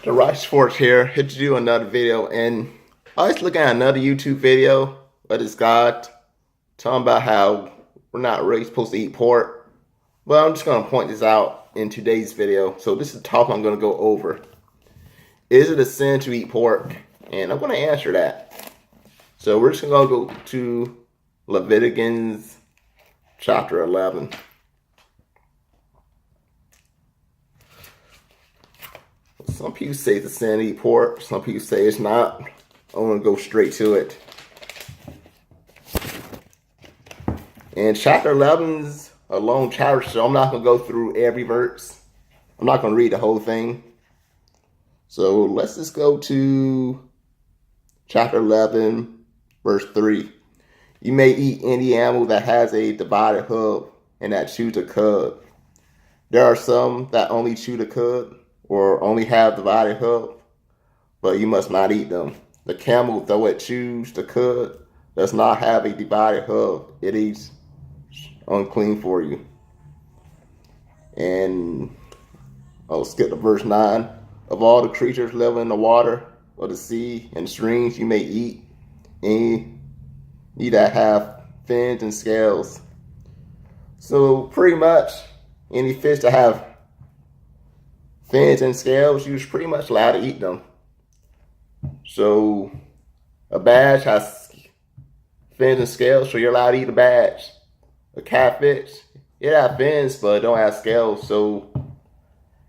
The Rice Forks here, here to do another video, and I was looking at another YouTube video of this guy talking about how we're not really supposed to eat pork. Well, I'm just going to point this out in today's video. So this is the topic I'm going to go over. Is it a sin to eat pork? And I'm going to answer that. So we're just going to go to Leviticus chapter 11. Some people say it's a sin to eat pork. Some people say it's not. I'm going to go straight to it. And chapter 11's a long chapter, so I'm not going to go through every verse. I'm not going to read the whole thing. So let's just go to chapter 11, verse 3. You may eat any animal that has a divided hoof and that chews a cud. There are some that only chew the cud or only have divided hoof, but you must not eat them. The camel, though it chews the cud, does not have a divided hoof. It is unclean for you. And I'll skip to verse 9. Of all the creatures living in the water, or the sea, and streams, you may eat any that have fins and scales. So pretty much any fish that have fins and scales, you're pretty much allowed to eat them. So a badge has fins and scales, so you're allowed to eat a badge. A catfish, it has fins but it don't have scales, so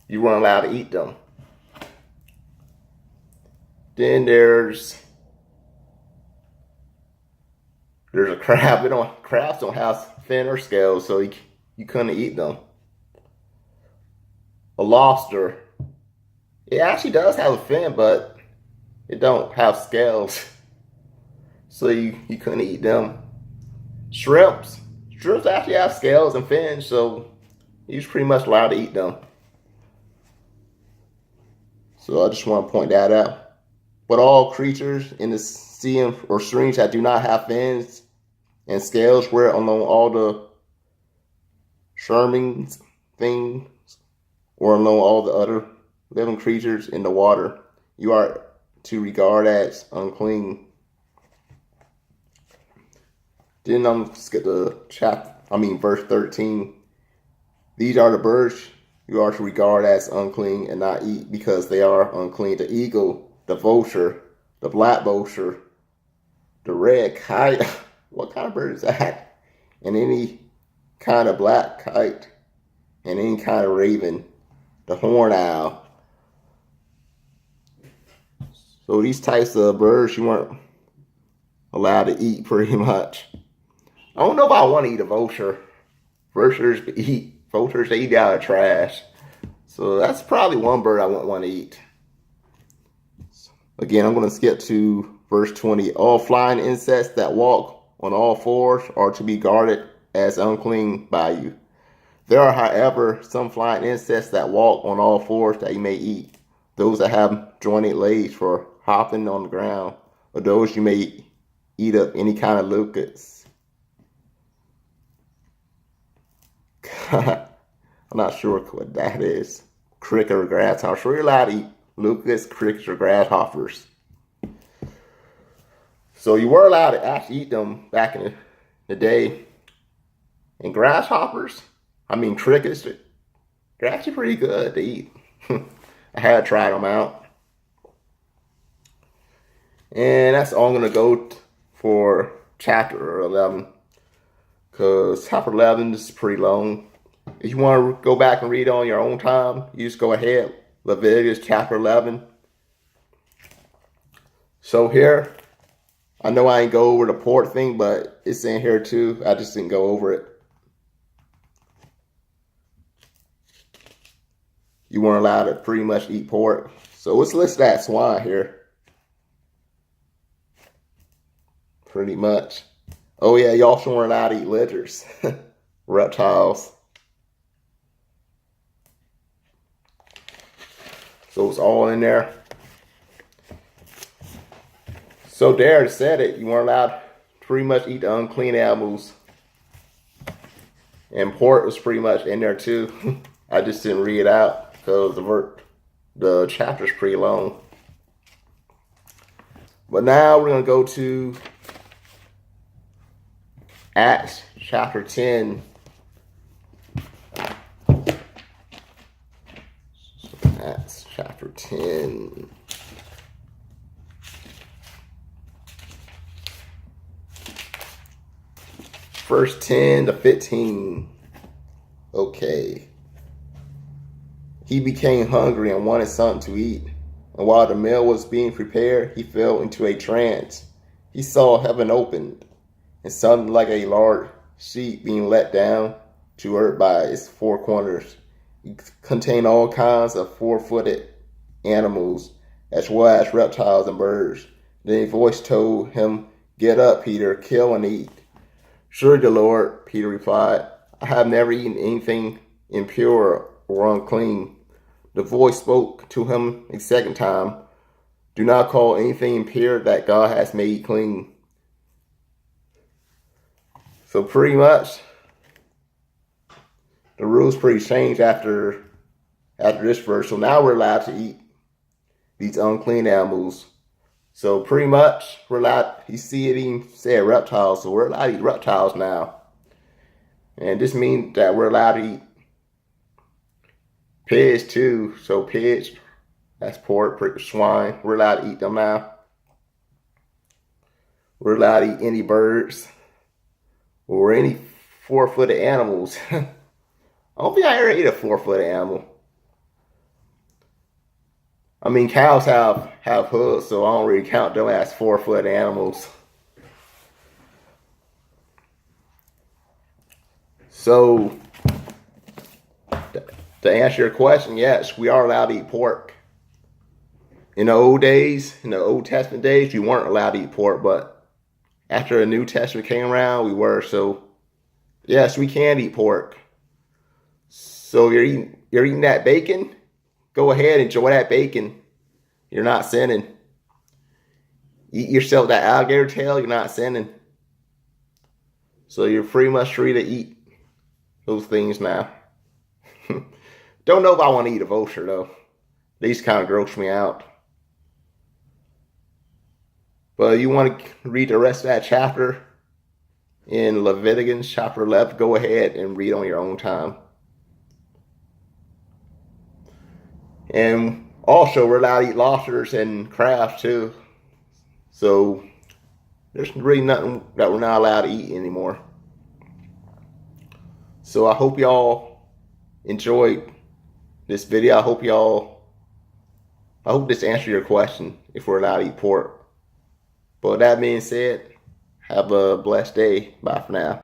you weren't allowed to eat them. Then there's a crab. Crabs don't have fin or scales, so you couldn't eat them. A lobster, it actually does have a fin, but it don't have scales, so you couldn't eat them. Shrimps actually have scales and fins, so you're pretty much allowed to eat them. So I just want to point that out. But all creatures in the sea or streams that do not have fins and scales, where along all the swimming things or along all the other living creatures in the water, you are to regard as unclean. Then I'm skip to verse 13. These are the birds you are to regard as unclean and not eat, because they are unclean: the eagle, the vulture, the black vulture, the red kite. What kind of bird is that? And any kind of black kite, and any kind of raven, the horned owl. So these types of birds you weren't allowed to eat, pretty much. I don't know if I want to eat a vulture. Vultures, they eat out of trash. So that's probably one bird I wouldn't want to eat. Again, I'm going to skip to verse 20. All flying insects that walk on all fours are to be guarded as unclean by you. There are, however, some flying insects that walk on all fours that you may eat. Those that have jointed legs for hopping on the ground, or those you may eat of any kind of locusts. I'm not sure what that is. Cricket or grasshopper. So you're allowed to eat locusts, crickets, or grasshoppers. So you were allowed to actually eat them back in the day. And grasshoppers, crickets, they're actually pretty good to eat. I had tried them out. And that's all I'm going to go for chapter 11. Because chapter 11 is pretty long. If you want to go back and read on your own time, you just go ahead. Leviticus chapter 11. So here, I know I ain't go over the pork thing, but it's in here too. I just didn't go over it. You weren't allowed to pretty much eat pork. So let's list that swine here. Pretty much. Oh yeah, you also weren't allowed to eat lizards. Reptiles. So it's all in there. So there it said it. You weren't allowed to pretty much eat the unclean animals. And pork was pretty much in there too. I just didn't read it out because the The chapter's pretty long. But now we're going to go to Acts chapter 10. Acts chapter 10. Verse 10 to 15. Okay. He became hungry and wanted something to eat. And while the meal was being prepared, he fell into a trance. He saw heaven opened, and something like a large sheet being let down to earth by its four corners. It contained all kinds of four-footed animals, as well as reptiles and birds. Then a voice told him, "Get up, Peter, kill and eat." "Surely, the Lord," Peter replied. "I have never eaten anything impure or unclean." The voice spoke to him a second time. "Do not call anything impure that God has made clean." So pretty much, the rules pretty changed after this verse. So now we're allowed to eat these unclean animals. So pretty much, we're allowed, you see it even said reptiles, so we're allowed to eat reptiles now. And this means that we're allowed to eat pigs too. So pigs, that's pork, swine, we're allowed to eat them now. We're allowed to eat any birds or any four-footed animals. I don't think I ever ate a four-footed animal. I mean, cows have hooves, so I don't really count them as four-footed animals. So, to answer your question, yes, we are allowed to eat pork. In the old days, in the Old Testament days, you weren't allowed to eat pork, but after the New Testament came around, we were. So, yes, we can eat pork. So you're eating that bacon? Go ahead, enjoy that bacon. You're not sinning. Eat yourself that alligator tail, you're not sinning. So you're pretty much free to eat those things now. Don't know if I want to eat a vulture though. These kind of gross me out. But you want to read the rest of that chapter in Leviticus chapter 11, go ahead and read on your own time. And also, we're allowed to eat lobsters and crabs too. So there's really nothing that we're not allowed to eat anymore. So I hope y'all enjoyed this video. I hope this answered your question if we're allowed to eat pork. But with that being said, have a blessed day. Bye for now.